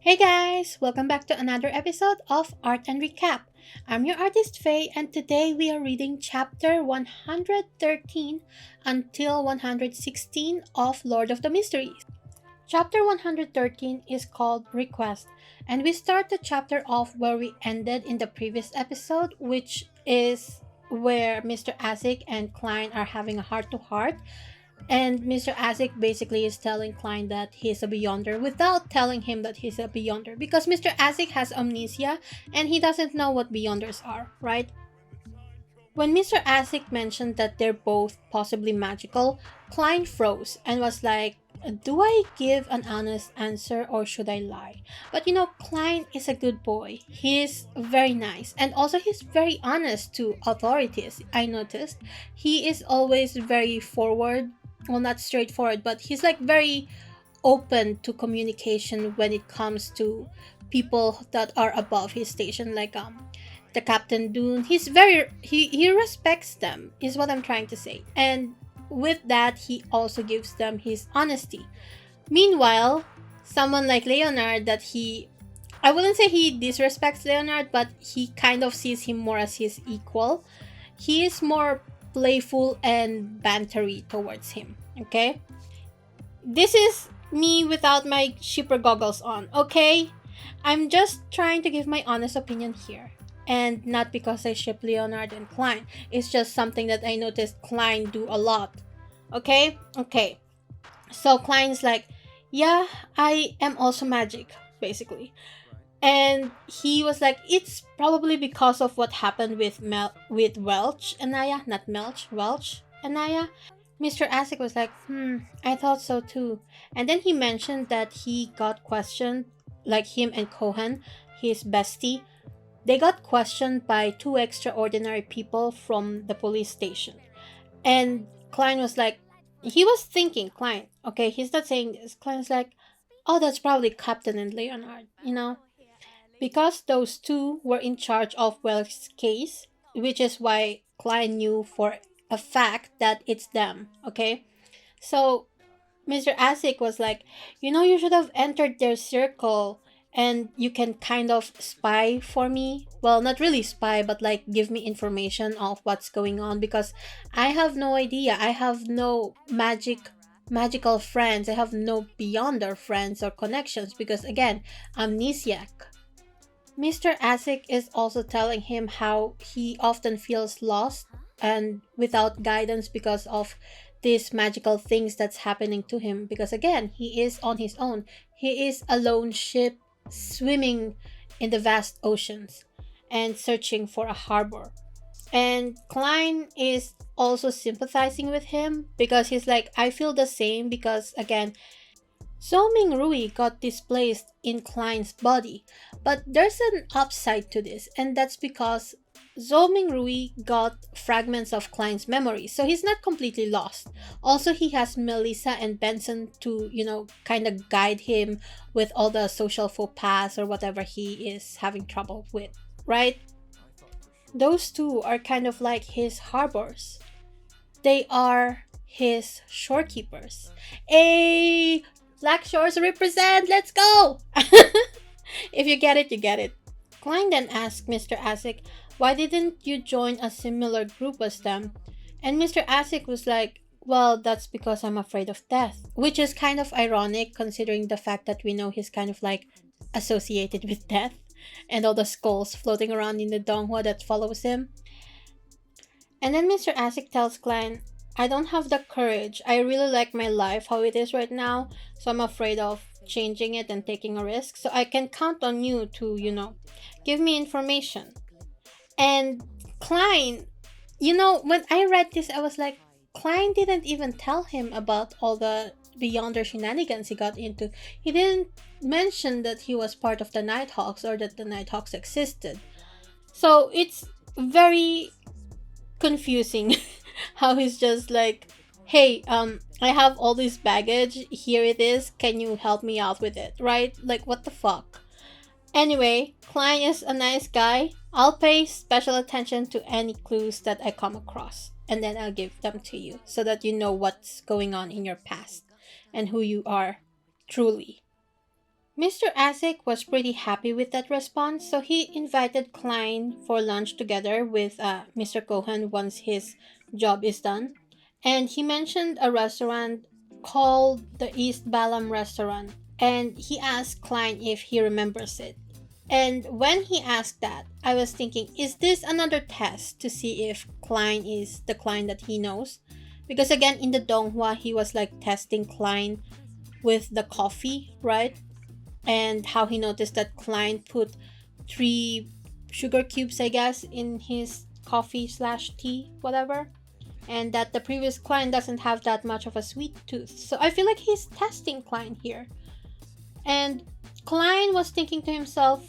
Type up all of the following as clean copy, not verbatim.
Hey guys, welcome back to another episode of Art and Recap. I'm your artist Faye, and today we are reading chapter 113 until 116 of Lord of the Mysteries. Chapter 113 is called Request, and we start the chapter off where we ended in the previous episode, which is where Mr. Azik and Klein are having a heart to heart, and Mr. Azik basically is telling Klein that he's a Beyonder without telling him that he's a Beyonder because Mr. Azik has amnesia and he doesn't know what Beyonders are, right? When Mr. Azik mentioned that they're both possibly magical, Klein froze and was like, do I give an honest answer or should I lie? But Klein is a good boy. He's very nice and also he's very honest to authorities. I noticed he is always very forward, well, not straightforward, but he's like very open to communication when it comes to people that are above his station, like the Captain Dune. He respects them, is what I'm trying to say. And with that, he also gives them his honesty. Meanwhile, someone like Leonard, that I wouldn't say he disrespects Leonard, but he kind of sees him more as his equal. He is more playful and bantery towards him. Okay? This is me without my shipper goggles on, okay? I'm just trying to give my honest opinion here. And not because I ship Leonard and Klein. It's just something that I noticed Klein do a lot. Okay? Okay. So Klein's like, yeah, I am also magic, basically. And he was like, it's probably because of what happened with Welch and Naya, not Melch, Welch and Naya. Mr. Azik was like, I thought so too. And then he mentioned that he got questioned, like him and Cohen, his bestie, they got questioned by two extraordinary people from the police station. And Klein was like, he was thinking, Klein, okay, he's not saying this. Klein's like, oh, that's probably Captain and Leonard. Because those two were in charge of Welch's case, which is why Klein knew for a fact that it's them, okay? So Mr. Azik was like, you should have entered their circle and you can kind of spy for me. Well, not really spy, but like give me information of what's going on because I have no idea. I have no magical friends. I have no beyonder friends or connections because again, amnesiac. Mr. Azik is also telling him how he often feels lost and without guidance because of these magical things that's happening to him. Because again, he is on his own. He is a lone ship swimming in the vast oceans and searching for a harbor. And Klein is also sympathizing with him because he's like, I feel the same because again, Zhou Rui got displaced in Klein's body, but there's an upside to this, and that's because Zhou Rui got fragments of Klein's memory, so he's not completely lost. Also, he has Melissa and Benson to, kind of guide him with all the social faux pas or whatever he is having trouble with, right? Those two are kind of like his harbors. They are his shorekeepers. A Black Shores represent! Let's go! If you get it, you get it. Klein then asked Mr. Azik, why didn't you join a similar group as them? And Mr. Azik was like, well, that's because I'm afraid of death. Which is kind of ironic considering the fact that we know he's kind of like associated with death and all the skulls floating around in the Donghua that follows him. And then Mr. Azik tells Klein, I don't have the courage. I really like my life how it is right now, so I'm afraid of changing it and taking a risk. So I can count on you to, give me information. And Klein, when I read this, I was like, Klein didn't even tell him about all the Beyonder shenanigans he got into. He didn't mention that he was part of the Nighthawks or that the Nighthawks existed. So it's very confusing how he's just like, hey, I have all this baggage, here it is, can you help me out with it, right? Like, what the fuck? Anyway, Klein is a nice guy. I'll pay special attention to any clues that I come across, and then I'll give them to you so that you know what's going on in your past and who you are truly. Mr. Azik was pretty happy with that response, so he invited Klein for lunch together with Mr. Cohen once his job is done. And he mentioned a restaurant called the East Balam Restaurant, and he asked Klein if he remembers it. And when he asked that, I was thinking, is this another test to see if Klein is the Klein that he knows? Because again, in the Donghua, he was like testing Klein with the coffee, right? And how he noticed that Klein put 3 sugar cubes, I guess, in his coffee slash tea, whatever. And that the previous Klein doesn't have that much of a sweet tooth. So I feel like he's testing Klein here. And Klein was thinking to himself,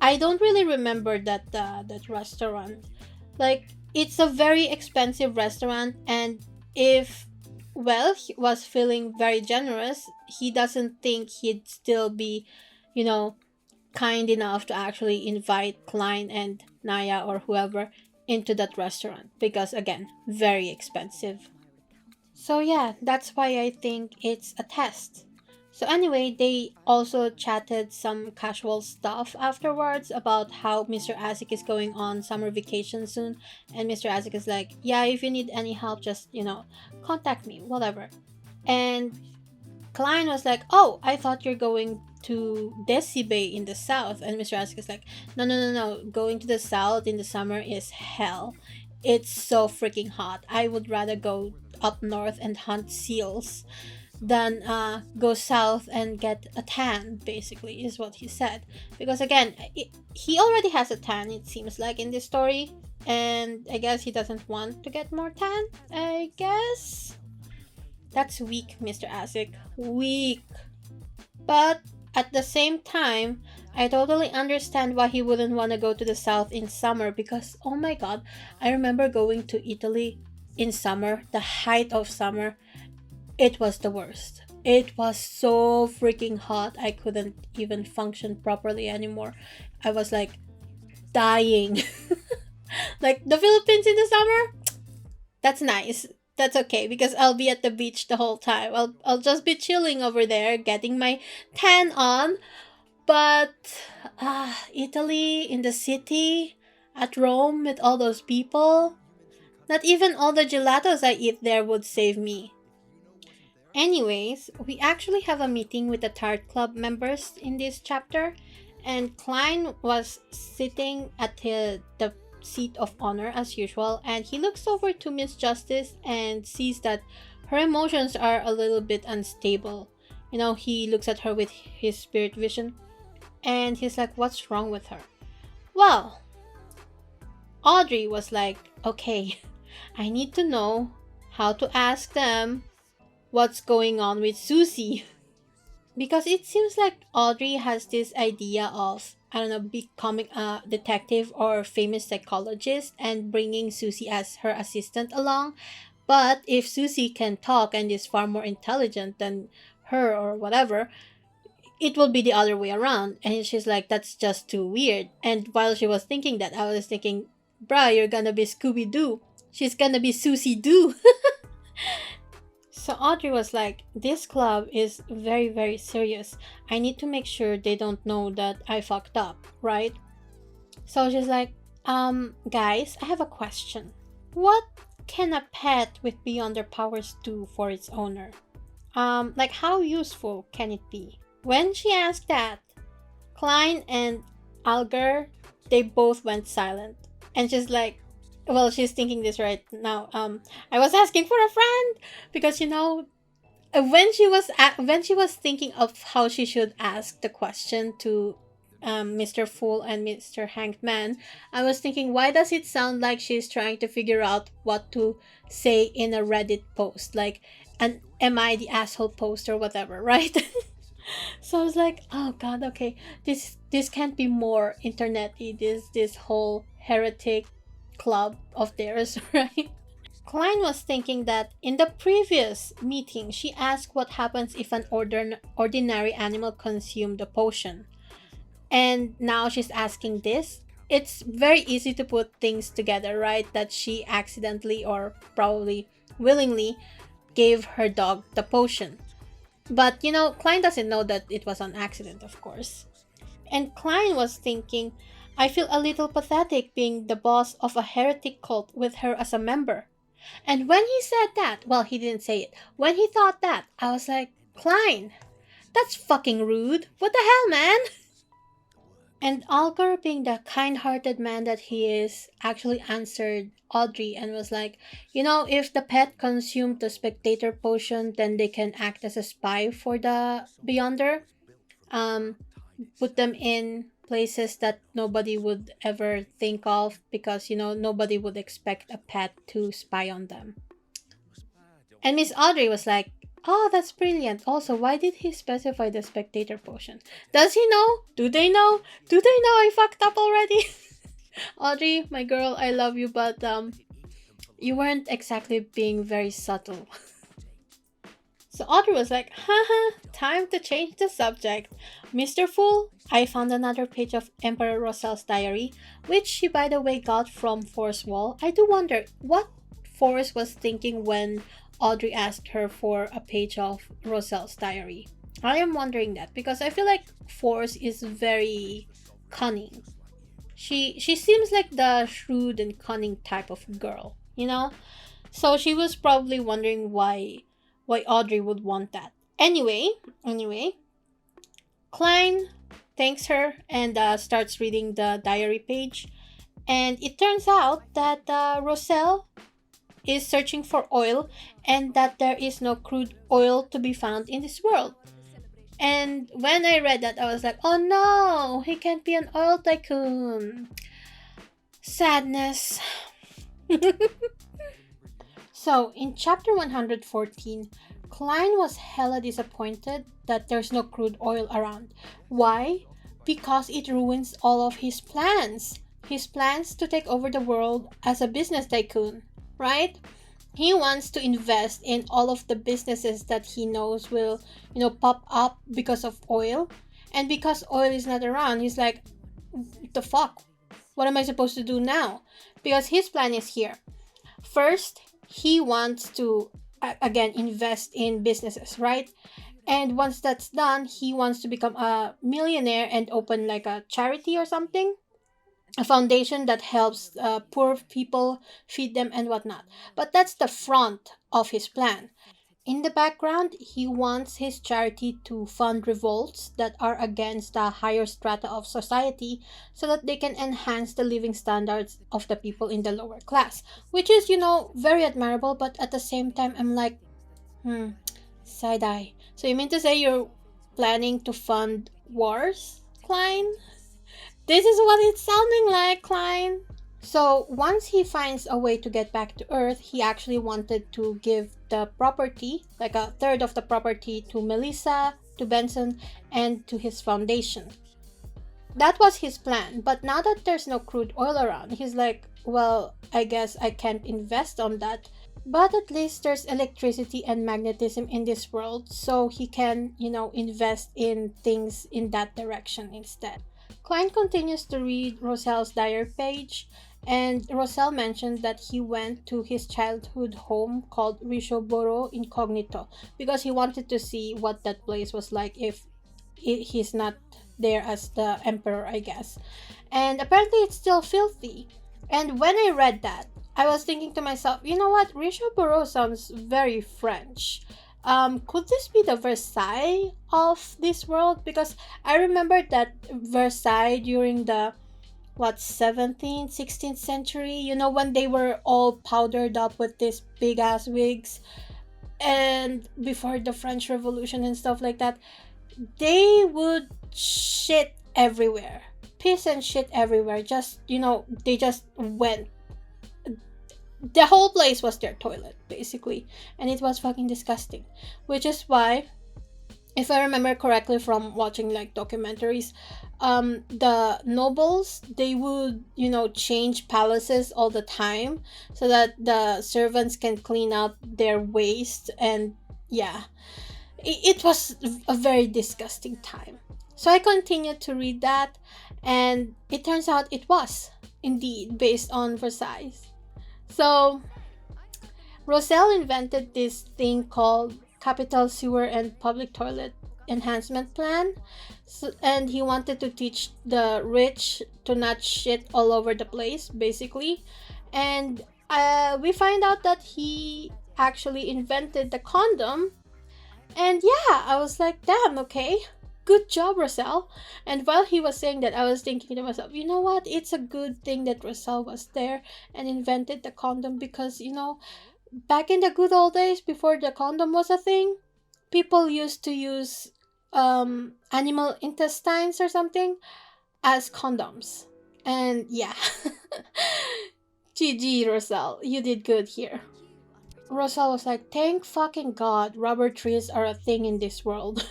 I don't really remember that restaurant. Like, it's a very expensive restaurant, and if Welch was feeling very generous, he doesn't think he'd still be, you know, kind enough to actually invite Klein and Naya or whoever into that restaurant because, again, very expensive. So, yeah, that's why I think it's a test. So, anyway, they also chatted some casual stuff afterwards about how Mr. Azik is going on summer vacation soon. And Mr. Azik is like, yeah, if you need any help, just, contact me, whatever. And Klein was like, oh, I thought you're going to Desi Bay in the south. And Mr. Azik is like, no, no, no, no. Going to the south in the summer is hell. It's so freaking hot. I would rather go up north and hunt seals than go south and get a tan, basically, is what he said. Because again, he already has a tan, it seems like, in this story. And I guess he doesn't want to get more tan, I guess. That's weak, Mr. Azik. Weak. But at the same time, I totally understand why he wouldn't want to go to the south in summer because, oh my god, I remember going to Italy in summer, the height of summer. It was the worst. It was so freaking hot. I couldn't even function properly anymore. I was like dying. Like the Philippines in the summer? That's nice. That's okay because I'll be at the beach the whole time. I'll just be chilling over there, getting my tan on. But Italy in the city, at Rome with all those people, not even all the gelatos I eat there would save me. Anyways, we actually have a meeting with the Tart Club members in this chapter, and Klein was sitting at the seat of honor as usual, and he looks over to Miss Justice and sees that her emotions are a little bit unstable. He looks at her with his spirit vision, and he's like, what's wrong with her? Well, Audrey was like, okay, I need to know how to ask them what's going on with Susie. Because it seems like Audrey has this idea of, I don't know, becoming a detective or famous psychologist and bringing Susie as her assistant along. But if Susie can talk and is far more intelligent than her or whatever, it will be the other way around. And she's like, that's just too weird. And while she was thinking that, I was thinking, bruh, you're gonna be Scooby-Doo. She's gonna be Susie Doo. So Audrey was like, this club is very, very serious. I need to make sure they don't know that I fucked up, right? So she's like, guys, I have a question. What can a pet with beyond their powers do for its owner? Like how useful can it be? When she asked that, Klein and Alger, they both went silent. And she's like, well, she's thinking this right now. I was asking for a friend because when she was thinking of how she should ask the question to Mr. Fool and Mr. Hanged Man, I was thinking, why does it sound like she's trying to figure out what to say in a Reddit post, like an "Am I the asshole" post or whatever, right? So I was like, oh god, okay, this can't be more internety. This whole heretic club of theirs, right? Klein was thinking that in the previous meeting, she asked what happens if an ordinary animal consumed the potion. And now she's asking this. It's very easy to put things together, right? That she accidentally or probably willingly gave her dog the potion. But Klein doesn't know that it was an accident, of course. And Klein was thinking, I feel a little pathetic being the boss of a heretic cult with her as a member. And when he said that, well, he didn't say it. When he thought that, I was like, Klein, that's fucking rude. What the hell, man? And Algar, being the kind hearted man that he is, actually answered Audrey and was like, if the pet consumed the spectator potion, then they can act as a spy for the Beyonder. Um, put them in places that nobody would ever think of because, nobody would expect a pet to spy on them. And Miss Audrey was like, oh, that's brilliant. Also, why did he specify the spectator potion? Does he know? Do they know? Do they know I fucked up already? Audrey, my girl, I love you, but you weren't exactly being very subtle. So Audrey was like, haha, time to change the subject. Mr. Fool, I found another page of Emperor Roselle's diary, which she by the way got from Force Wall. I do wonder what Force was thinking when Audrey asked her for a page of Roselle's diary. I am wondering that because I feel like Force is very cunning. She seems like the shrewd and cunning type of girl. So she was probably wondering why Audrey would want that. Anyway, Klein thanks her and starts reading the diary page. And it turns out that Roselle is searching for oil and that there is no crude oil to be found in this world. And when I read that, I was like, oh no, he can't be an oil tycoon. Sadness. So, in chapter 114, Klein was hella disappointed that there's no crude oil around. Why? Because it ruins all of his plans. His plans to take over the world as a business tycoon, right? He wants to invest in all of the businesses that he knows will, pop up because of oil. And because oil is not around, he's like, what the fuck? What am I supposed to do now? Because his plan is here. First, he wants to again invest in businesses, right? And once that's done, he wants to become a millionaire and open like a charity or something, a foundation that helps poor people, feed them and whatnot. But that's the front of his plan. In the background, he wants his charity to fund revolts that are against the higher strata of society so that they can enhance the living standards of the people in the lower class. Which is, very admirable, but at the same time, I'm like, side eye. So you mean to say you're planning to fund wars, Klein? This is what it's sounding like, Klein. So once he finds a way to get back to Earth, he actually wanted to give the property, like a third of the property, to Melissa, to Benson, and to his foundation. That was his plan, but now that there's no crude oil around, he's like, well, I guess I can't invest on that. But at least there's electricity and magnetism in this world, so he can, invest in things in that direction instead. Klein continues to read Roselle's diary page, and Roselle mentioned that he went to his childhood home called Richoboro Incognito because he wanted to see what that place was like if he's not there as the emperor, I guess. And apparently it's still filthy. And when I read that, I was thinking to myself, you know what? Richoboro sounds very French. Could this be the Versailles of this world? Because I remember that Versailles during the 17th, 16th century, when they were all powdered up with these big ass wigs, and before the French Revolution and stuff like that, they would shit everywhere, piss and shit everywhere. Just, they just went. The whole place was their toilet, basically, and it was fucking disgusting. Which is why, if I remember correctly from watching like documentaries, the nobles, they would, change palaces all the time so that the servants can clean up their waste. And yeah, it was a very disgusting time. So I continued to read that, and it turns out it was indeed based on Versailles. So Roselle invented this thing called capital sewer and public toilet enhancement plan. So, and he wanted to teach the rich to not shit all over the place, basically. And we find out that he actually invented the condom. And yeah, I was like, damn, okay. Good job, Roselle. And while he was saying that, I was thinking to myself, you know what? It's a good thing that Roselle was there and invented the condom because, back in the good old days before the condom was a thing, people used to use animal intestines or something as condoms. And yeah, GG, Roselle, you did good here. Roselle was like, thank fucking God rubber trees are a thing in this world.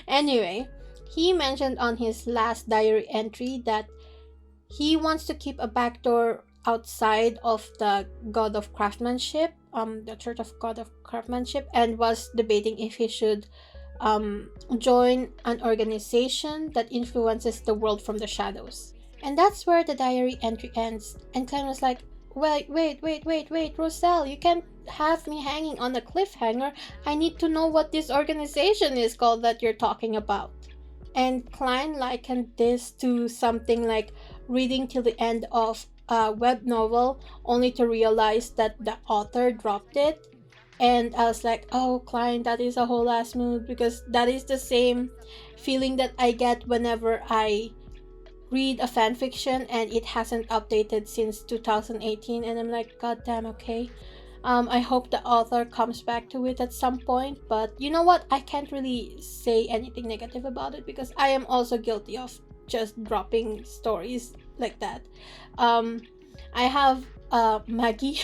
Anyway, he mentioned on his last diary entry that he wants to keep a back door outside of the God of Craftsmanship, the Church of God of Craftsmanship, and was debating if he should join an organization that influences the world from the shadows. And that's where the diary entry ends. And Klein was like, wait, Roselle, you can't have me hanging on a cliffhanger. I need to know what this organization is called that you're talking about. And Klein likened this to something like reading till the end of a web novel only to realize that the author dropped it. And I was like, oh, Klein, that is a whole ass mood, because that is the same feeling that I get whenever I read a fanfiction and it hasn't updated since 2018, and I'm like, god damn, okay. I hope the author comes back to it at some point, but you know what? I can't really say anything negative about it because I am also guilty of just dropping stories like that. I have Maggie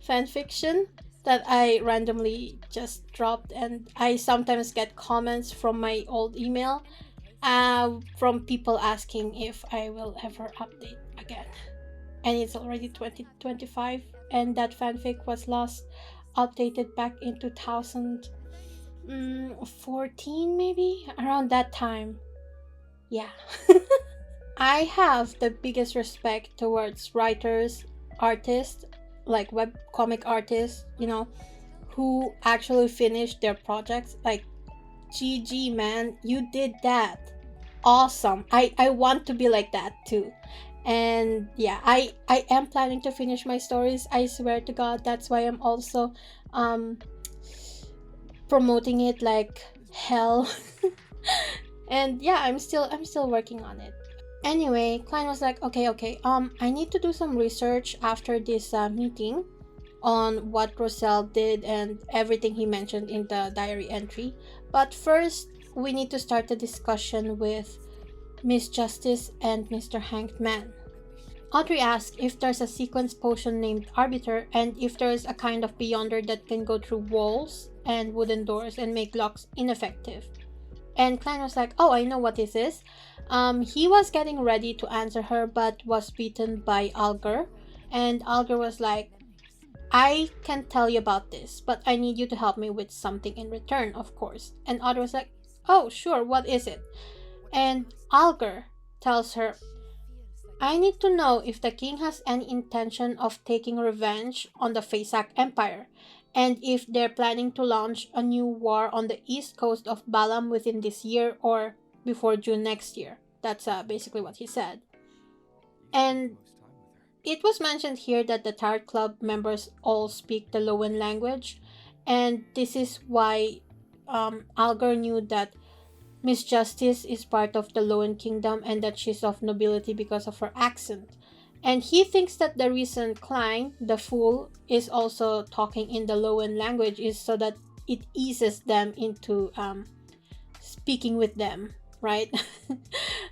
fanfiction that I randomly just dropped, and I sometimes get comments from my old email from people asking if I will ever update again. And it's already 2025, and that fanfic was last updated back in 2014, maybe around that time. Yeah. I have the biggest respect towards writers, artists, like webcomic artists, who actually finish their projects. Like, GG, man, you did that. Awesome. I want to be like that too. And yeah, I am planning to finish my stories. I swear to God, that's why I'm also promoting it like hell. And yeah, I'm still working on it. Anyway, Klein was like, okay, I need to do some research after this meeting on what Roselle did and everything he mentioned in the diary entry. But first, we need to start the discussion with Miss Justice and Mr. Hanged Man. Audrey asks if there's a sequence potion named Arbiter and if there's a kind of Beyonder that can go through walls and wooden doors and make locks ineffective. And Klein was like, oh, I know what this is. He was getting ready to answer her but was beaten by Alger. And Alger was like, I can tell you about this, but I need you to help me with something in return, of course. And Audrey was like, oh, sure, what is it? And Alger tells her, I need to know if the king has any intention of taking revenge on the Faesac Empire, and if they're planning to launch a new war on the east coast of Balam within this year or before June next year. That's basically what he said. And it was mentioned here that the Tarot Club members all speak the Loan language, and this is why Alger knew that Miss Justice is part of the Loan Kingdom and that she's of nobility because of her accent. And he thinks that the reason Klein, the fool, is also talking in the Loan language is so that it eases them into speaking with them, right?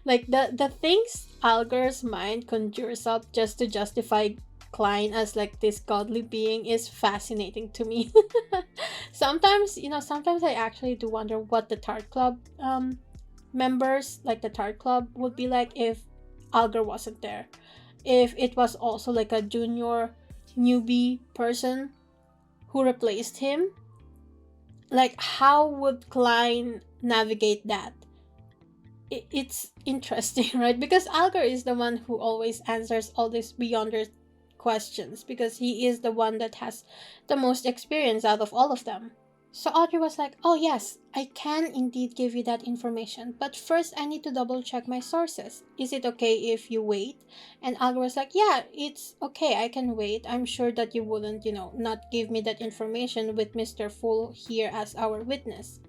Like the things Alger's mind conjures up just to justify Klein as like this godly being is fascinating to me. Sometimes I actually do wonder what the Tarot Club members, like the Tarot Club, would be like if Alger wasn't there. If it was also like a junior newbie person who replaced him, like how would Klein navigate that? It's interesting, right? Because Alger is the one who always answers all these Beyonder questions because he is the one that has the most experience out of all of them. So Audrey was like, oh yes, I can indeed give you that information, but first I need to double check my sources. Is it okay if you wait? And Algar was like, yeah, it's okay, I can wait. I'm sure that you wouldn't, not give me that information with Mr. Fool here as our witness.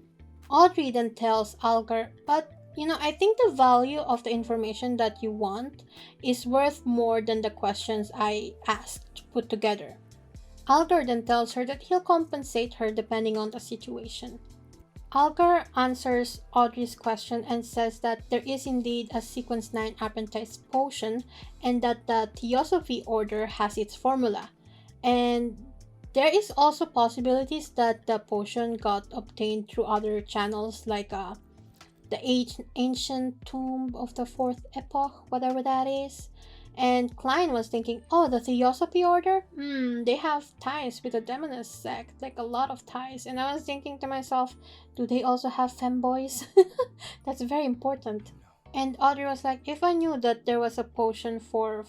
Audrey then tells Algar, but I think the value of the information that you want is worth more than the questions I asked put together. Algar then tells her that he'll compensate her depending on the situation. Algar answers Audrey's question and says that there is indeed a Sequence 9 apprentice potion and that the Theosophy Order has its formula. And there is also possibilities that the potion got obtained through other channels like the ancient tomb of the fourth epoch, whatever that is. And Klein was thinking, oh, the Theosophy Order? They have ties with the Demoness sect, like a lot of ties. And I was thinking to myself, do they also have femboys? That's very important. And Audrey was like, if I knew that there was a potion for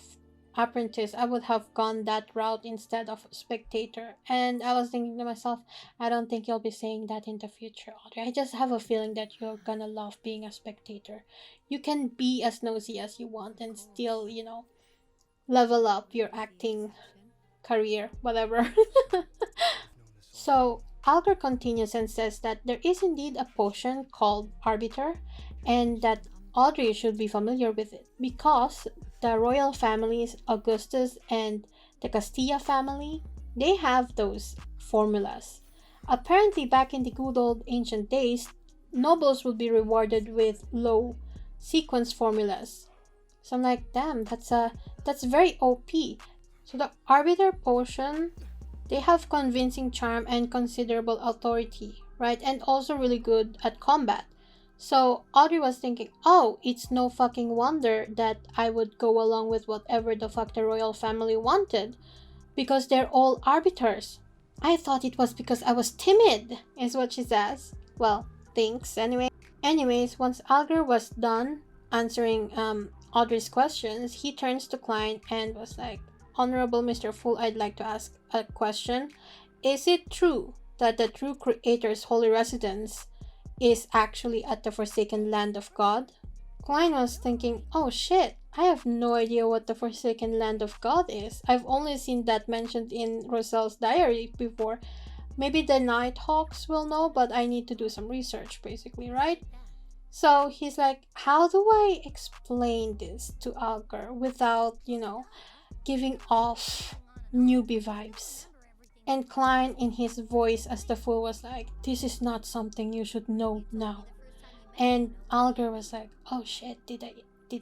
apprentice, I would have gone that route instead of spectator. And I was thinking to myself, I don't think you'll be saying that in the future, Audrey. I just have a feeling that you're gonna love being a spectator. You can be as nosy as you want and still, level up your acting career, whatever. So Algar continues and says that there is indeed a potion called Arbiter, and that Audrey should be familiar with it because the royal families, Augustus and the Castilla family, they have those formulas. Apparently, back in the good old ancient days, nobles would be rewarded with low sequence formulas. So I'm like, damn, that's very OP. So the Arbiter potion, they have convincing charm and considerable authority, right? And also really good at combat. So Audrey was thinking, oh, it's no fucking wonder that I would go along with whatever the fuck the royal family wanted, because they're all arbiters. I thought it was because I was timid, is what she says. Well, thanks anyway. Anyways, once Algar was done answering Audrey's questions, he turns to Klein and was like, Honorable Mr. Fool, I'd like to ask a question. Is it true that the true Creator's holy residence is actually at the Forsaken Land of God? Klein was thinking, oh shit, I have no idea what the Forsaken Land of God is. I've only seen that mentioned in Roselle's diary before. Maybe the Nighthawks will know, but I need to do some research, basically, right? So he's like, how do I explain this to Algar without, giving off newbie vibes? And Klein, in his voice as the fool, was like, this is not something you should know now. And Algar was like, oh shit, did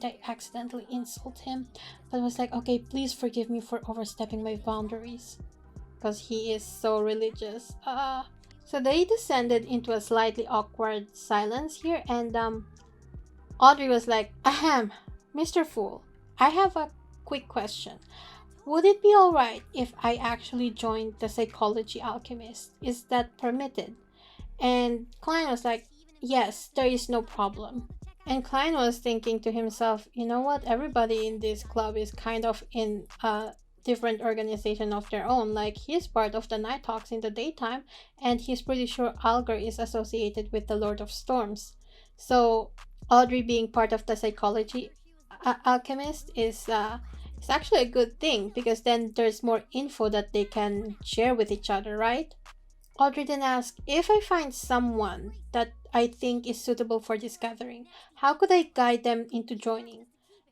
I accidentally insult him? But was like, okay, please forgive me for overstepping my boundaries. Because he is so religious. So they descended into a slightly awkward silence here, and Audrey was like, ahem, Mr. Fool, I have a quick question. Would it be alright if I actually joined the psychology alchemist? Is that permitted? And Klein was like, yes, there is no problem. And Klein was thinking to himself, you know what, everybody in this club is kind of in a different organization of their own. Like, he's part of the Nighthawks in the daytime, and he's pretty sure Algar is associated with the Lord of Storms. So Audrey being part of the psychology alchemist is actually a good thing, because then there's more info that they can share with each other, right? Audrey then asked, if I find someone that I think is suitable for this gathering, how could I guide them into joining?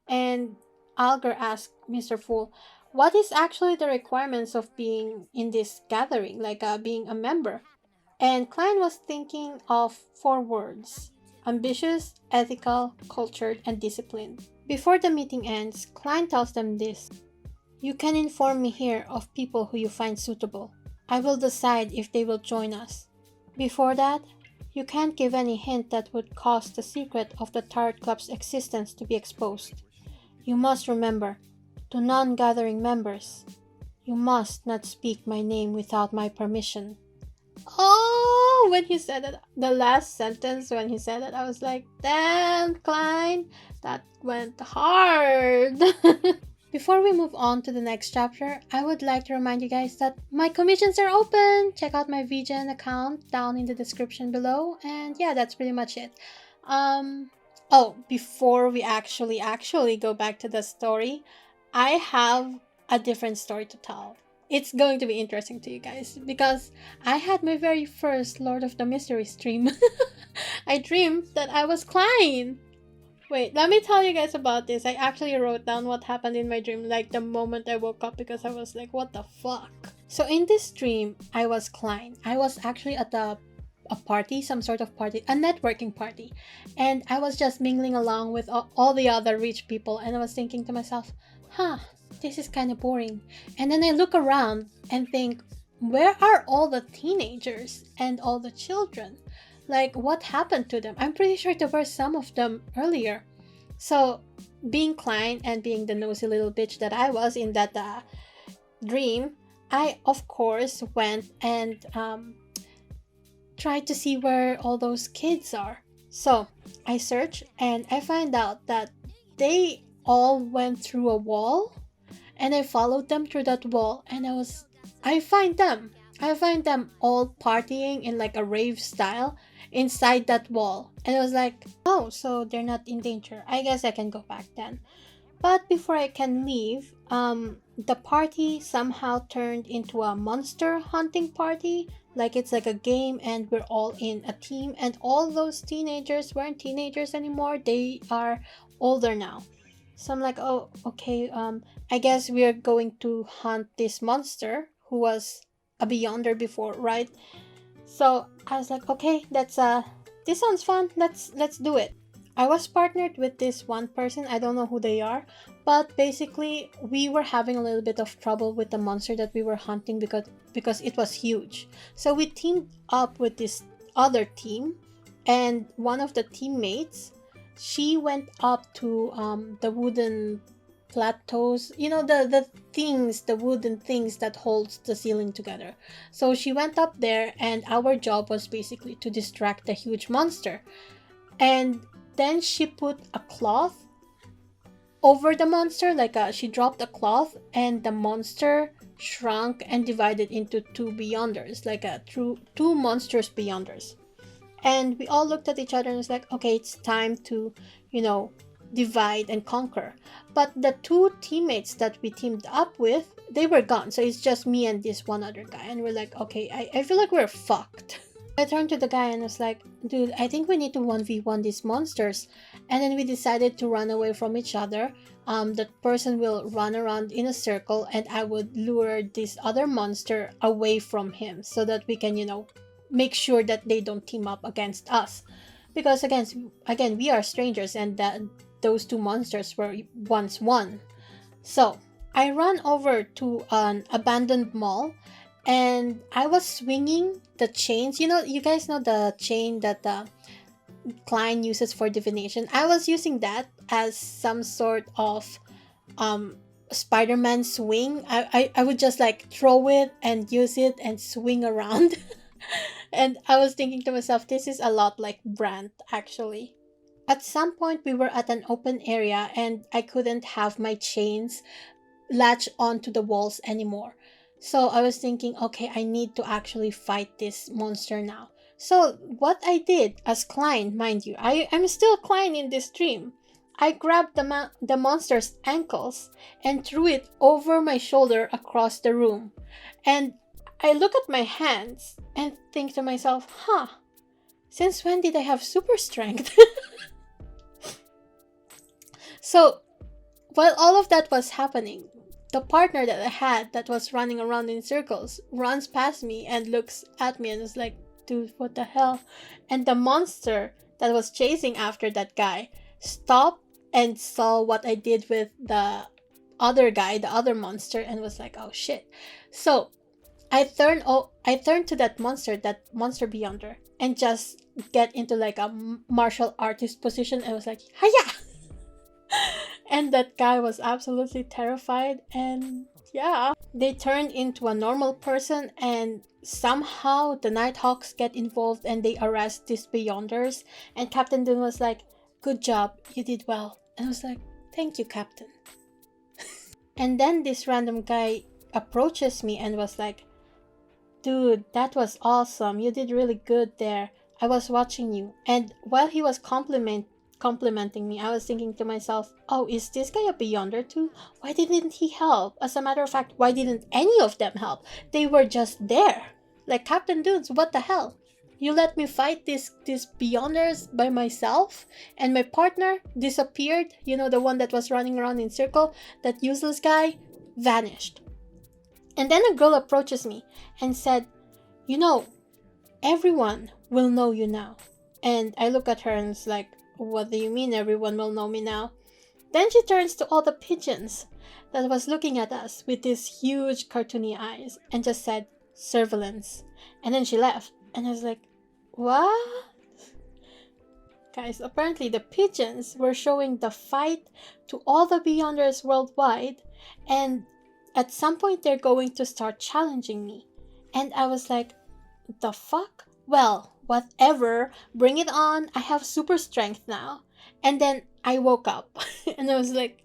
And Algar asked Mr. Fool, what is actually the requirements of being in this gathering, like being a member? And Klein was thinking of 4 words: ambitious, ethical, cultured, and disciplined. Before the meeting ends, Klein tells them this: you can inform me here of people who you find suitable. I will decide if they will join us. Before that, you can't give any hint that would cause the secret of the Tarot Club's existence to be exposed. You must remember, to non-gathering members, you must not speak my name without my permission. Oh, when he said it, the last sentence when he said it, I was like, damn, Klein, that went hard. Before we move on to the next chapter, I would like to remind you guys that my commissions are open. Check out my VGen account down in the description below. And yeah, that's pretty much it. Oh, before we actually go back to the story, I have a different story to tell. It's going to be interesting to you guys because I had my very first Lord of the Mysteries dream. I dreamed that I was Klein. Wait, let me tell you guys about this. I actually wrote down what happened in my dream like the moment I woke up because I was like, what the fuck? So in this dream, I was Klein. I was actually at a party, some sort of party, a networking party. And I was just mingling along with all the other rich people. And I was thinking to myself, this is kind of boring. And then I look around and think, where are all the teenagers and all the children? Like, what happened to them? I'm pretty sure there were some of them earlier. So, being Klein and being the nosy little bitch that I was in that dream, I, of course, went and tried to see where all those kids are. So, I searched and I find out that they all went through a wall and I followed them through that wall and I find them all partying in like a rave style inside that wall. And I was like, oh, so they're not in danger. I guess I can go back then. But before I can leave, the party somehow turned into a monster hunting party. Like it's like a game and we're all in a team. And all those teenagers weren't teenagers anymore. They are older now. So I'm like, oh, okay, I guess we're going to hunt this monster who was a Beyonder before, right? So I was like, okay, this sounds fun. Let's do it. I was partnered with this one person. I don't know who they are, but basically we were having a little bit of trouble with the monster that we were hunting because it was huge. So we teamed up with this other team, and one of the teammates, she went up to the wooden plateaus, you know, the wooden things that holds the ceiling together. So she went up there and our job was basically to distract the huge monster. And then she put a cloth over the monster, she dropped a cloth and the monster shrunk and divided into two Beyonders, two monstrous Beyonders. And we all looked at each other and was like, okay, it's time to, divide and conquer. But the two teammates that we teamed up with, they were gone. So it's just me and this one other guy. And we're like, okay, I feel like we're fucked. I turned to the guy and was like, dude, I think we need to 1v1 these monsters. And then we decided to run away from each other. That person will run around in a circle and I would lure this other monster away from him so that we can, make sure that they don't team up against us. Because again, we are strangers and those two monsters were once one. So I ran over to an abandoned mall and I was swinging the chains. You guys know the chain that Klein uses for divination. I was using that as some sort of Spider-Man swing. I would just throw it and use it and swing around. And I was thinking to myself, this is a lot like Brandt actually. At some point we were at an open area and I couldn't have my chains latch onto the walls anymore. So I was thinking, okay, I need to actually fight this monster now. So what I did as Klein, mind you, I'm still Klein in this dream. I grabbed the monster's ankles and threw it over my shoulder across the room. And I look at my hands and think to myself, since when did I have super strength? So while all of that was happening, the partner that I had that was running around in circles runs past me and looks at me and is like, dude, what the hell? And the monster that was chasing after that guy stopped and saw what I did with the other guy, the other monster, and was like, oh shit. So I turned to that monster Beyonder, and just get into a martial artist position and was like, hiya! And that guy was absolutely terrified, and yeah. They turned into a normal person, and somehow the Nighthawks get involved and they arrest these Beyonders, and Captain Dunn was like, good job, you did well. And I was like, thank you, Captain. And then this random guy approaches me and was like, dude, that was awesome. You did really good there. I was watching you. And while he was complimenting me, I was thinking to myself, oh, is this guy a Beyonder too? Why didn't he help? As a matter of fact, why didn't any of them help? They were just there. Like Captain Dunes, what the hell? You let me fight these Beyonders by myself, and my partner disappeared. You know, the one that was running around in circle, that useless guy, vanished. And then a girl approaches me and said, you know, everyone will know you now. And I look at her and it's like, what do you mean everyone will know me now? Then she turns to all the pigeons that was looking at us with these huge cartoony eyes and just said, surveillance. And then she left. And I was like, what? Guys, apparently the pigeons were showing the fight to all the Beyonders worldwide, and at some point they're going to start challenging me. And I was like, the fuck? Well, whatever, bring it on. I have super strength now. And then I woke up and I was like,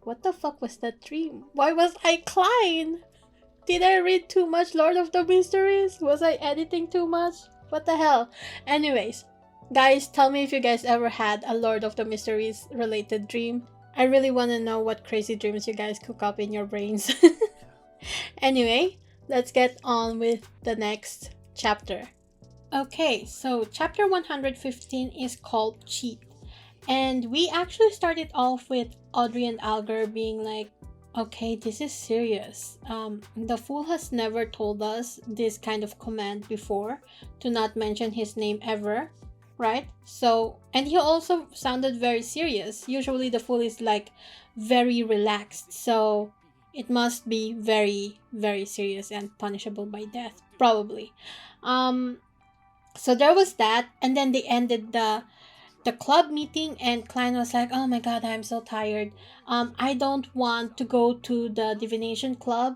what the fuck was that dream? Why was I Klein? Did I read too much Lord of the Mysteries? Was I editing too much? What the hell? Anyways, guys, tell me if you guys ever had a Lord of the Mysteries related dream. I really want to know what crazy dreams you guys cook up in your brains. Anyway, let's get on with the next chapter. Okay, so chapter 115 is called Cheat. And we actually started off with Audrey and Alger being like, okay, this is serious. The fool has never told us this kind of command before, to not mention his name ever, right? So, and he also sounded very serious. Usually the fool is like very relaxed, so it must be very, very serious and punishable by death, probably. So there was that, and then they ended the club meeting, and Klein was like, oh my god, I'm so tired. I don't want to go to the divination club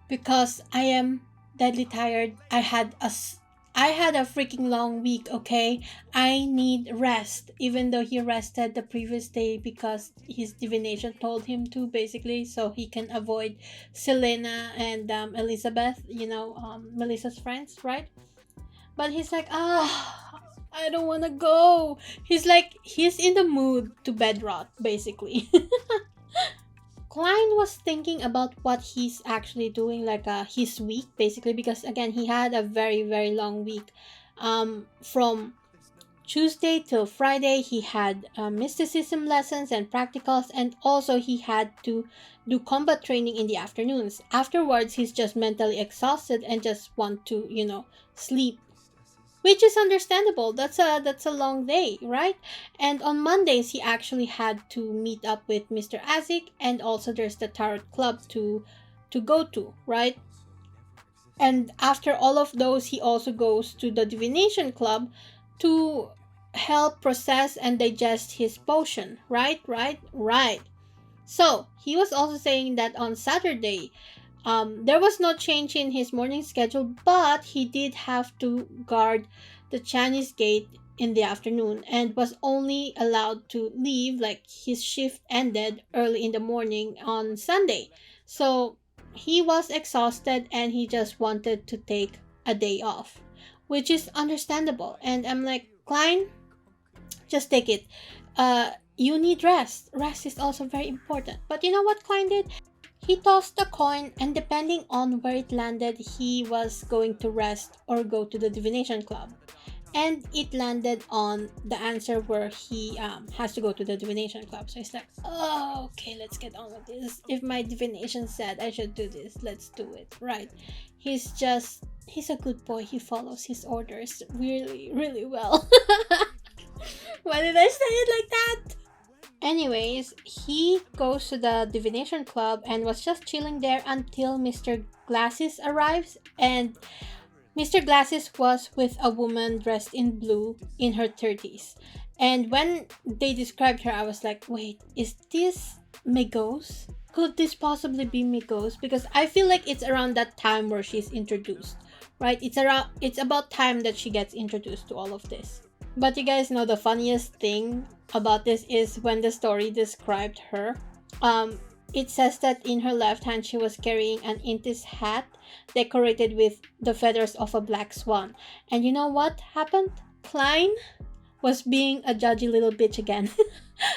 because I am deadly tired. I had a freaking long week, okay? I need rest, even though he rested the previous day because his divination told him to, basically, so he can avoid Selena and Elizabeth, you know, Melissa's friends, right? But he's like, I don't want to go. He's in the mood to bed rot, basically. Klein was thinking about what he's actually doing, like his week, basically, because again, he had a very, very long week. From Tuesday till Friday, he had mysticism lessons and practicals, and also he had to do combat training in the afternoons. Afterwards, he's just mentally exhausted and just want to, you know, sleep. Which is understandable. That's a long day, right? And on Mondays, he actually had to meet up with Mr. Azik, and also there's the tarot club to go to, right? And after all of those, he also goes to the divination club to help process and digest his potion, right? So he was also saying that on Saturday, there was no change in his morning schedule, but he did have to guard the Chinese gate in the afternoon and was only allowed to leave, like his shift ended early in the morning on Sunday. So he was exhausted and he just wanted to take a day off, which is understandable. And I'm like, Klein, just take it. You need rest. Rest is also very important. But you know what Klein did? He tossed a coin, and depending on where it landed, he was going to rest or go to the divination club. And it landed on the answer where he has to go to the divination club. So he's like, oh, okay, let's get on with this. If my divination said I should do this, let's do it, right? He's a good boy. He follows his orders really, really well. Why did I say it like that? Anyways, he goes to the divination club and was just chilling there until Mr. Glasses arrives, and Mr. Glasses was with a woman dressed in blue in her 30s. And when they described her, I was like, wait, is this Megose? Could this possibly be Megose? Because I feel like it's around that time where she's introduced, right? It's about time that she gets introduced to all of this. But you guys know the funniest thing about this is when the story described her. it says that in her left hand she was carrying an Intis hat decorated with the feathers of a black swan. And you know what happened? Klein was being a judgy little bitch again.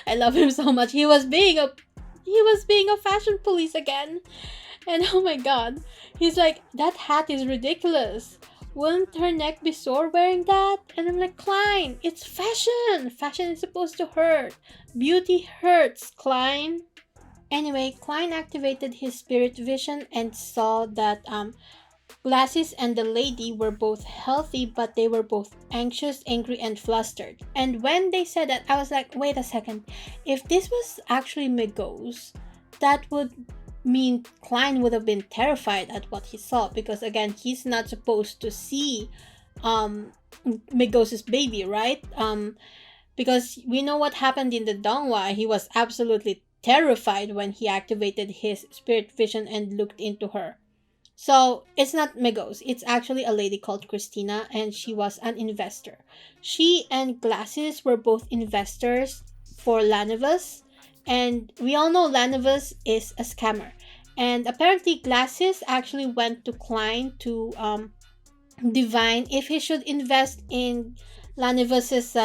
I love him so much. He was being a fashion police again. And oh my god, he's like, that hat is ridiculous. Wouldn't her neck be sore wearing that? And I'm like, Klein, it's fashion. Fashion is supposed to hurt. Beauty hurts, Klein. Anyway, Klein activated his spirit vision and saw that Glasses and the lady were both healthy, but they were both anxious, angry, and flustered. And when they said that, I was like, wait a second. If this was actually Megose, that would mean Klein would have been terrified at what he saw, because again, he's not supposed to see Megose's baby, right? Because we know what happened in the Dongwa. He was absolutely terrified when he activated his spirit vision and looked into her. So it's not Megose, it's actually a lady called Christina, and she was an investor. She and Glasses were both investors for Lanevus, and we all know Lanevus is a scammer. And apparently Glasses actually went to Klein to divine if he should invest in Lanevus's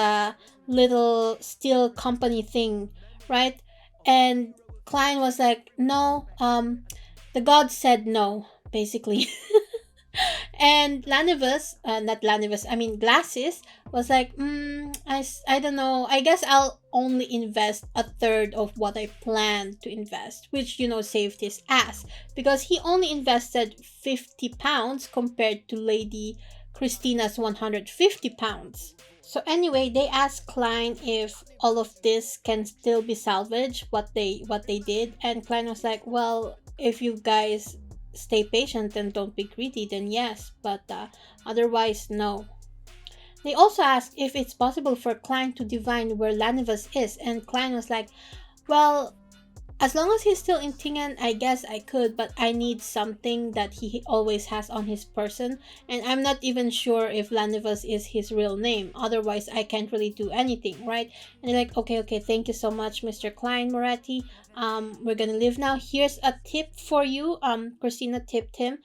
little steel company thing, right? And Klein was like, no, the gods said no, basically. And Glasses was like, I don't know, I guess I'll only invest a third of what I planned to invest, which, saved his ass, because he only invested 50 pounds compared to Lady Christina's 150 pounds. So anyway, they asked Klein if all of this can still be salvaged, what they did, and Klein was like, well, if you guys stay patient and don't be greedy, then yes, but otherwise, no. They also asked if it's possible for Klein to divine where Lanevus is, and Klein was like, well, as long as he's still in Tingen, I guess I could, but I need something that he always has on his person, and I'm not even sure if Lanevus is his real name, otherwise I can't really do anything, right? And they're like, okay, thank you so much, Mr. Klein Moretti. We're gonna leave now. Here's a tip for you. Christina tipped him.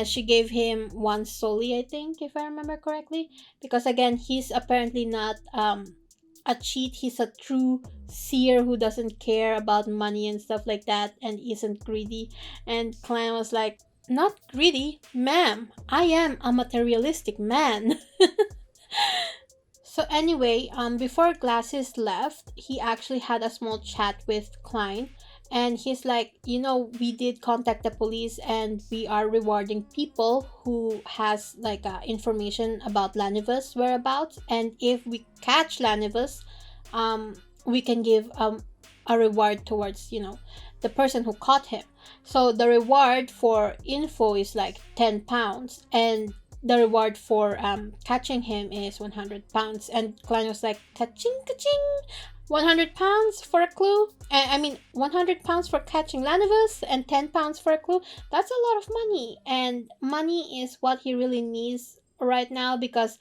She gave him 1 soli, I think, if I remember correctly, because again, he's apparently not a cheat. He's a true seer who doesn't care about money and stuff like that and isn't greedy. And Klein was like, not greedy, ma'am. I am a materialistic man. So anyway, before Glasses left, he actually had a small chat with Klein, and he's like, we did contact the police and we are rewarding people who has information about Lanevus whereabouts, and if we catch Lanevus, we can give a reward towards the person who caught him. So the reward for info is like 10 pounds, and the reward for catching him is 100 pounds. And Klein was like, ka-ching, ka-ching, 100 pounds for a clue. 100 pounds for catching Lanevus and 10 pounds for a clue. That's a lot of money. And money is what he really needs right now, because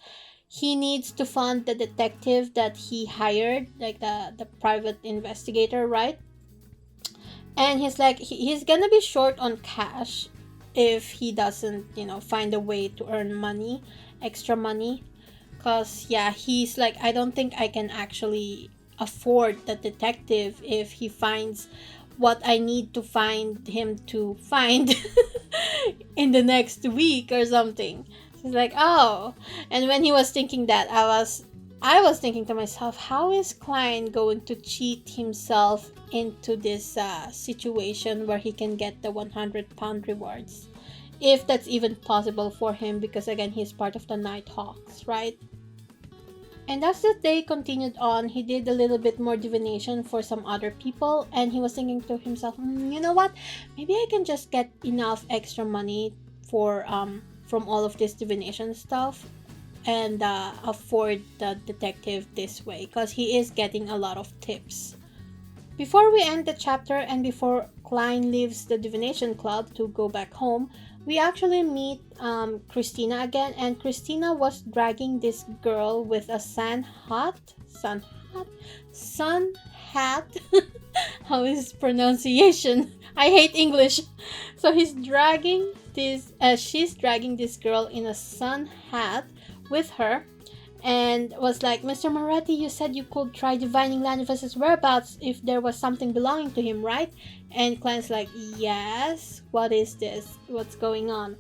he needs to fund the detective that he hired, like the private investigator, right? And he's like, he's gonna be short on cash if he doesn't, find a way to earn money, extra money. Because, yeah, he's like, I don't think I can actually afford the detective if he finds what I need to find him to find in the next week or something. He's like, oh. And when he was thinking that, I was thinking to myself, how is Klein going to cheat himself into this situation where he can get the 100-pound rewards? If that's even possible for him, because again, he's part of the Nighthawks, right? And as the day continued on, he did a little bit more divination for some other people, and he was thinking to himself, you know what? Maybe I can just get enough extra money for from all of this divination stuff and afford the detective this way, because he is getting a lot of tips. Before we end the chapter and before Klein leaves the divination club to go back home, we actually meet Christina again, and Christina was dragging this girl with a sun hat How is pronunciation? I hate English. So she's dragging this girl in a sun hat with her, and was like, Mr. Moretti, you said you could try divining Lanevus's whereabouts if there was something belonging to him, right? And Klein's like, yes, what is this? What's going on?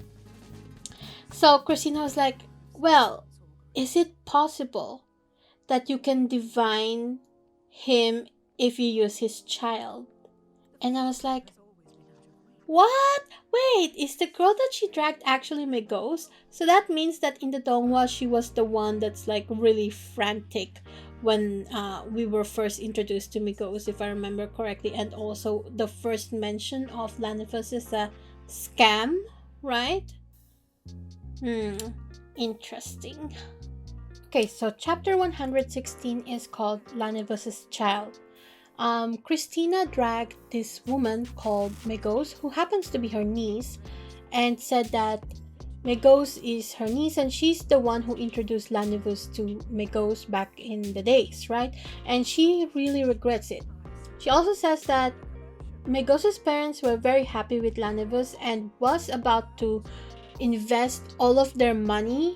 So Christina was like, well, is it possible that you can divine him if you use his child? And I was like, what? Wait, is the girl that she dragged actually Megose? So that means that in the Donghua, she was the one that's like really frantic when we were first introduced to Megose, if I remember correctly. And also the first mention of Lanevus is a scam, right? Interesting. Okay, so chapter 116 is called Lanevus's Child. Christina dragged this woman called Megose, who happens to be her niece, and said that Megose is her niece and she's the one who introduced Lanevus to Megose back in the days, right? And she really regrets it. She also says that Megose's parents were very happy with Lanevus and was about to invest all of their money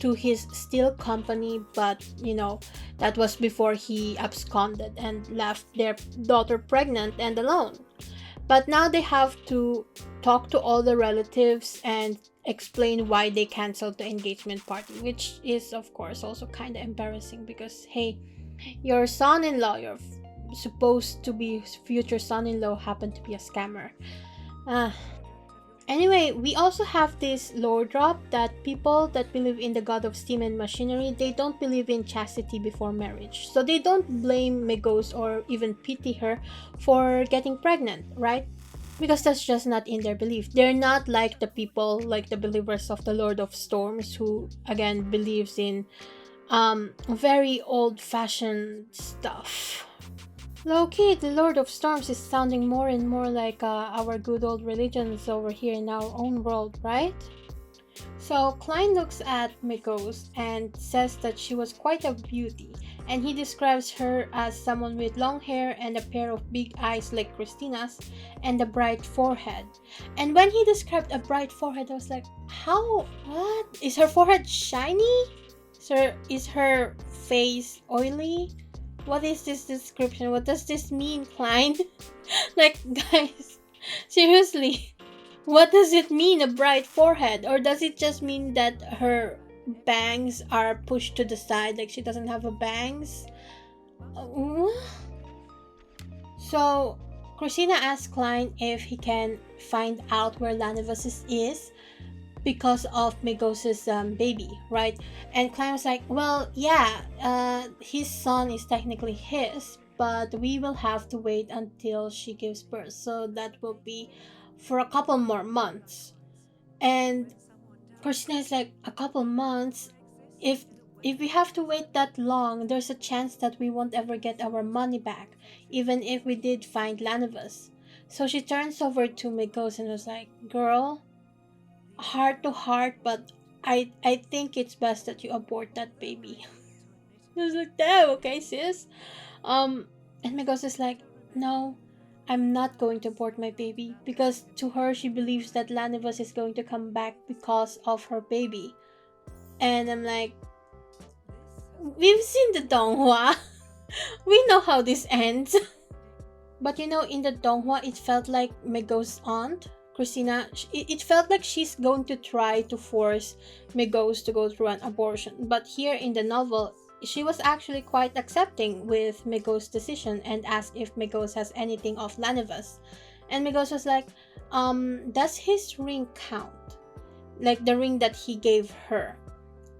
to his steel company, but that was before he absconded and left their daughter pregnant and alone. But now they have to talk to all the relatives and explain why they canceled the engagement party, which is of course also kind of embarrassing because hey, your son-in-law, your supposed to be future son-in-law, happened to be a scammer. Anyway, we also have this lore drop that people that believe in the god of steam and machinery, they don't believe in chastity before marriage. So they don't blame Megose or even pity her for getting pregnant, right? Because that's just not in their belief. They're not like the people, like the believers of the Lord of Storms, who again believes in very old-fashioned stuff. Low-key, the Lord of Storms is sounding more and more like our good old religions over here in our own world, right? So Klein looks at Megose and says that she was quite a beauty, and he describes her as someone with long hair and a pair of big eyes like Christina's and a bright forehead. And when he described a bright forehead, I was like, how? What? Is her forehead shiny? Is her face oily? What is this description? What does this mean, Klein? Like, guys, seriously, what does it mean, a bright forehead? Or does it just mean that her bangs are pushed to the side, like she doesn't have a bangs? So, Christina asks Klein if he can find out where Lanevus is because of Megose's baby, right? And Klein was like, well, yeah, his son is technically his, but we will have to wait until she gives birth, so that will be for a couple more months. And Christina is like, a couple months? If we have to wait that long, there's a chance that we won't ever get our money back, even if we did find Lanevus. So she turns over to Megose and was like, girl, heart to heart, but I think it's best that you abort that baby. I was like, damn, okay, sis. And Megose is like, no, I'm not going to abort my baby, because to her, she believes that Lanevus is going to come back because of her baby. And I'm like, we've seen the Donghua. We know how this ends. But in the Donghua, it felt like Megose's aunt, Christina, it felt like she's going to try to force Megose to go through an abortion. But here in the novel, she was actually quite accepting with Megose's decision and asked if Megose has anything of Lanevus. And Megose was like, does his ring count? Like the ring that he gave her.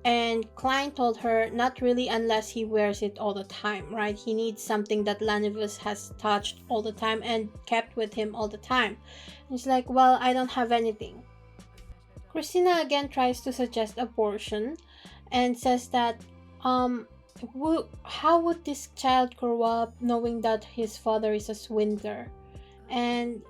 And Klein told her, not really, unless he wears it all the time, right? He needs something that Lanevus has touched all the time and kept with him all the time. And she's like, well, I don't have anything. Christina again tries to suggest abortion and says that, how would this child grow up knowing that his father is a swindler? And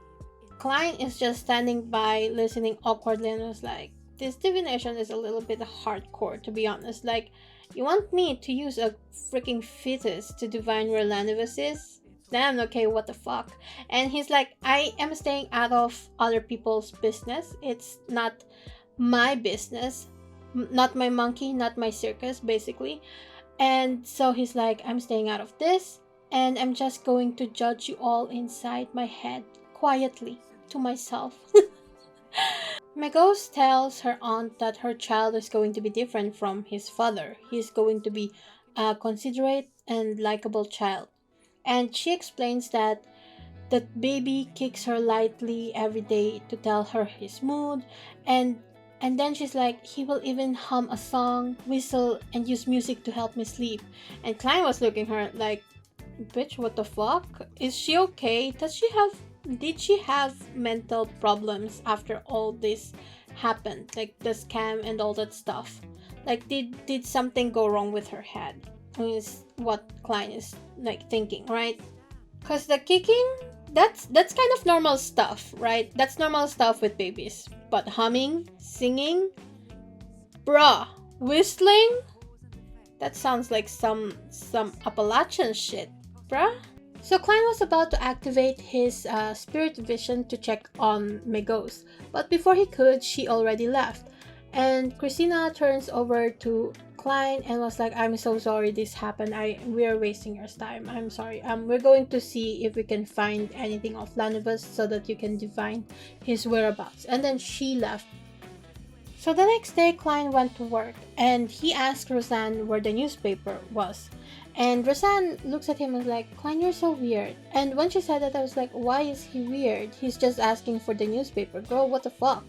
Klein is just standing by listening awkwardly and was like, this divination is a little bit hardcore, to be honest. Like, you want me to use a freaking fetus to divine where Lanevus is? Then, okay, what the fuck? And he's like, I am staying out of other people's business. It's not my business, not my monkey, not my circus, basically. And so he's like, I'm staying out of this, and I'm just going to judge you all inside my head, quietly, to myself. Megose tells her aunt that her child is going to be different from his father. He's going to be a considerate and likable child. And she explains that the baby kicks her lightly every day to tell her his mood, and then she's like, he will even hum a song, whistle, and use music to help me sleep. And Klein was looking at her like, bitch, what the fuck? Is she okay? Did she have mental problems after all this happened? Like the scam and all that stuff. Like did something go wrong with her head? Is what Klein is like thinking, right? Cause the kicking, that's kind of normal stuff, right? That's normal stuff with babies. But humming, singing, bruh, whistling, that sounds like some Appalachian shit, bruh. So Klein was about to activate his spirit vision to check on Megose, but before he could, she already left. And Christina turns over to Klein and was like, I'm so sorry this happened. We're wasting your time. I'm sorry. We're going to see if we can find anything of Lanevus so that you can divine his whereabouts. And then she left. So the next day, Klein went to work and he asked Roseanne where the newspaper was. And Roseanne looks at him and is like, Klein, you're so weird. And when she said that, I was like, why is he weird? He's just asking for the newspaper. Girl, what the fuck?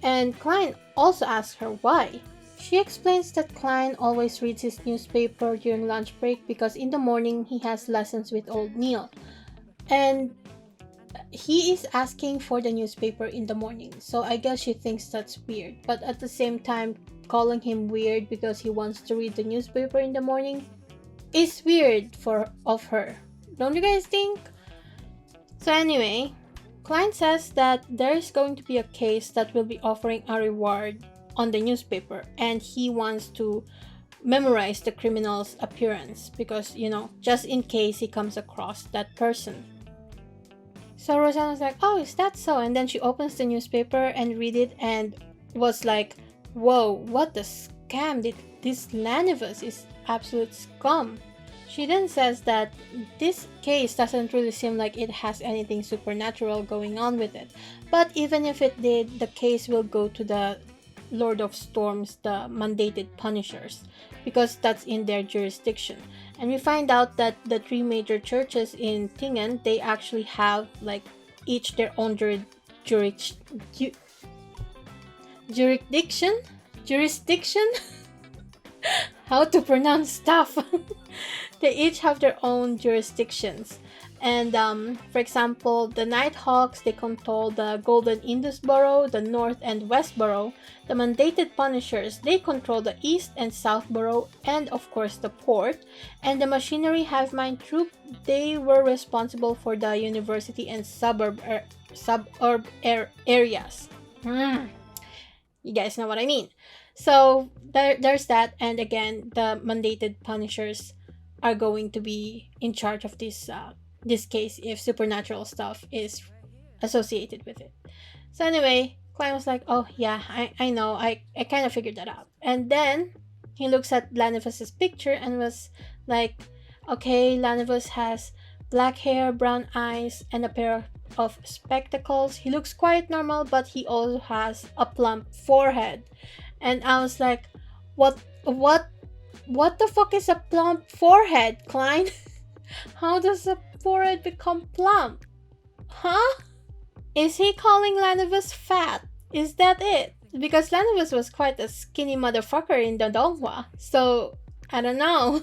And Klein also asks her why. She explains that Klein always reads his newspaper during lunch break because in the morning he has lessons with old Neil. And he is asking for the newspaper in the morning. So I guess she thinks that's weird. But at the same time, calling him weird because he wants to read the newspaper in the morning is weird of her. Don't you guys think? So anyway, Klein says that there is going to be a case that will be offering a reward on the newspaper, and he wants to memorize the criminal's appearance because, just in case he comes across that person. So Rosanna's like, oh, is that so? And then she opens the newspaper and read it and was like, whoa, what the scam. This Lanevus is absolute scum. She then says that this case doesn't really seem like it has anything supernatural going on with it. But even if it did, the case will go to the Lord of Storms, the mandated punishers, because that's in their jurisdiction. And we find out that the three major churches in Tingen, they actually have like each their own jurisdiction. How to pronounce stuff. They each have their own jurisdictions. And for example, the Nighthawks, they control the Golden Indus Borough, the North and West Borough. The mandated punishers, they control the East and South Borough, and of course the port. And the machinery hive mind troop, they were responsible for the university and suburb areas. You guys know what I mean. So there's that. And again, the mandated punishers are going to be in charge of this case if supernatural stuff is associated with it. So anyway, Klein was like, oh yeah, I know, I kind of figured that out. And then he looks at Lanevus's picture and was like, okay, Lanevus has black hair, brown eyes, and a pair of spectacles. He looks quite normal, but he also has a plump forehead. And I was like, what the fuck is a plump forehead, Klein? How does a forehead become plump? Huh? Is he calling Lanevus fat? Is that it? Because Lanevus was quite a skinny motherfucker in the Donghua. So, I don't know.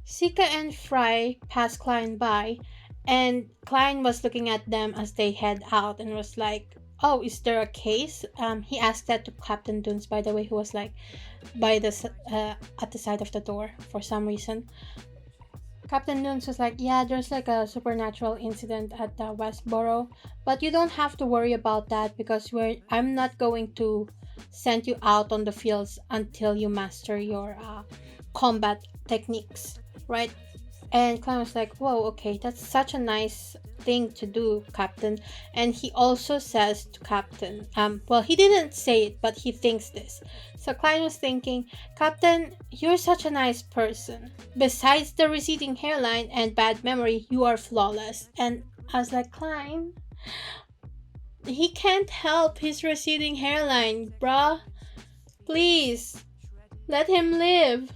Sika and Fry passed Klein by, and Klein was looking at them as they head out and was like, oh, is there a case? He asked that to Captain Duns, by the way, who was like by at the side of the door for some reason. Captain Duns was like, yeah, there's like a supernatural incident at the West Borough, but you don't have to worry about that because I'm not going to send you out on the fields until you master your combat techniques, right? And Klein was like, whoa, okay, that's such a nice thing to do, Captain. And he also says to Captain, well, he didn't say it, but he thinks this. So Klein was thinking, Captain, you're such a nice person. Besides the receding hairline and bad memory, you are flawless. And I was like, Klein, he can't help his receding hairline, bruh. Please, let him live.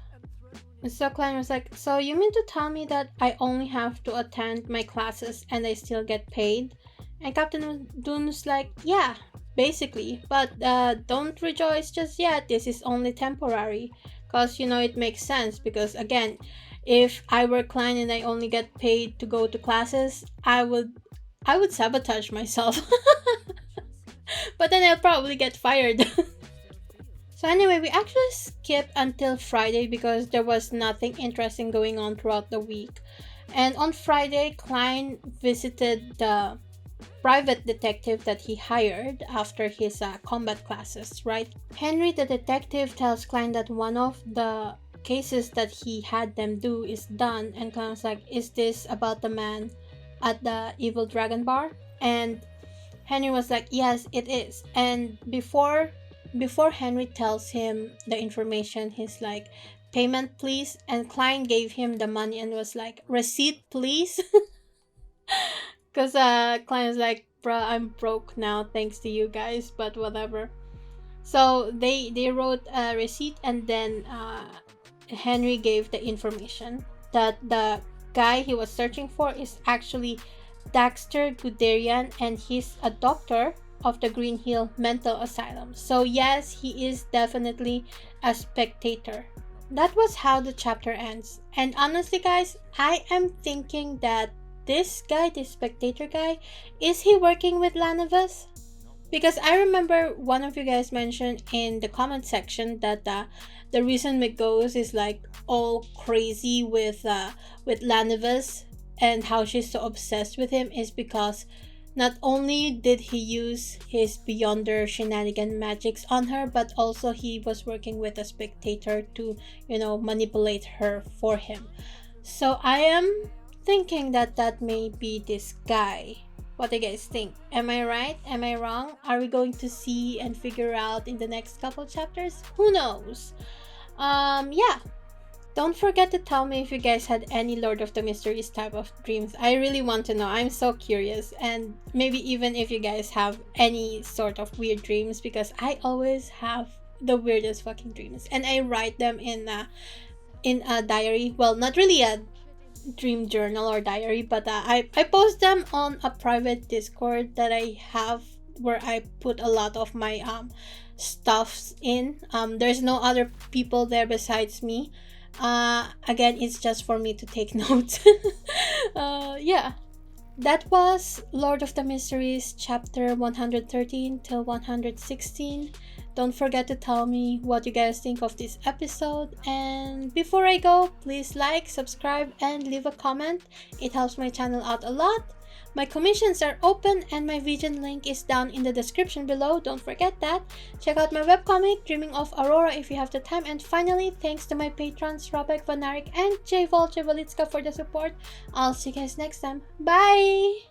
So Klein was like, so you mean to tell me that I only have to attend my classes and I still get paid? And Captain Dunn was like, yeah, basically, but don't rejoice just yet. This is only temporary. Because, it makes sense. Because, again, if I were Klein and I only get paid to go to classes, I would sabotage myself. But then I'll probably get fired. So anyway, we actually skipped until Friday because there was nothing interesting going on throughout the week. And on Friday, Klein visited the private detective that he hired after his combat classes, right? Henry the detective tells Klein that one of the cases that he had them do is done, and Klein was like, is this about the man at the Evil Dragon Bar? And Henry was like, yes, it is. And before Henry tells him the information, he's like, payment please. And Klein gave him the money and was like, receipt please. Because Klein was like, bruh, I'm broke now thanks to you guys, but whatever. So they wrote a receipt, and then Henry gave the information that the guy he was searching for is actually Daxter Guderian, and he's a doctor of the Green Hill Mental Asylum. So yes, he is definitely a spectator. That was how the chapter ends. And honestly guys, I am thinking that this guy, this spectator guy, is he working with Lanevus? Because I remember one of you guys mentioned in the comment section that the reason Megose is like all crazy with Lanevus and how she's so obsessed with him is because not only did he use his Beyonder shenanigan magics on her, but also he was working with a spectator to, manipulate her for him. So I am thinking that may be this guy. What do you guys think? Am I right? Am I wrong? Are we going to see and figure out in the next couple chapters? Who knows? Yeah. Don't forget to tell me if you guys had any Lord of the Mysteries type of dreams. I really want to know. I'm so curious. And maybe even if you guys have any sort of weird dreams, because I always have the weirdest fucking dreams. And I write them in a diary. Well, not really a dream journal or diary, but I post them on a private Discord that I have where I put a lot of my stuffs in. There's no other people there besides me. Again, it's just for me to take notes. Yeah, that was Lord of the Mysteries chapter 113 till 116. Don't forget to tell me what you guys think of this episode, and before I go, please like, subscribe, and leave a comment. It helps my channel out a lot. My commissions are open and my Vision link is down in the description below. Don't forget that. Check out my webcomic, Dreaming of Aurora, if you have the time. And finally, thanks to my patrons, Robek, Vanarik, and J. Volchevalitska for the support. I'll see you guys next time. Bye!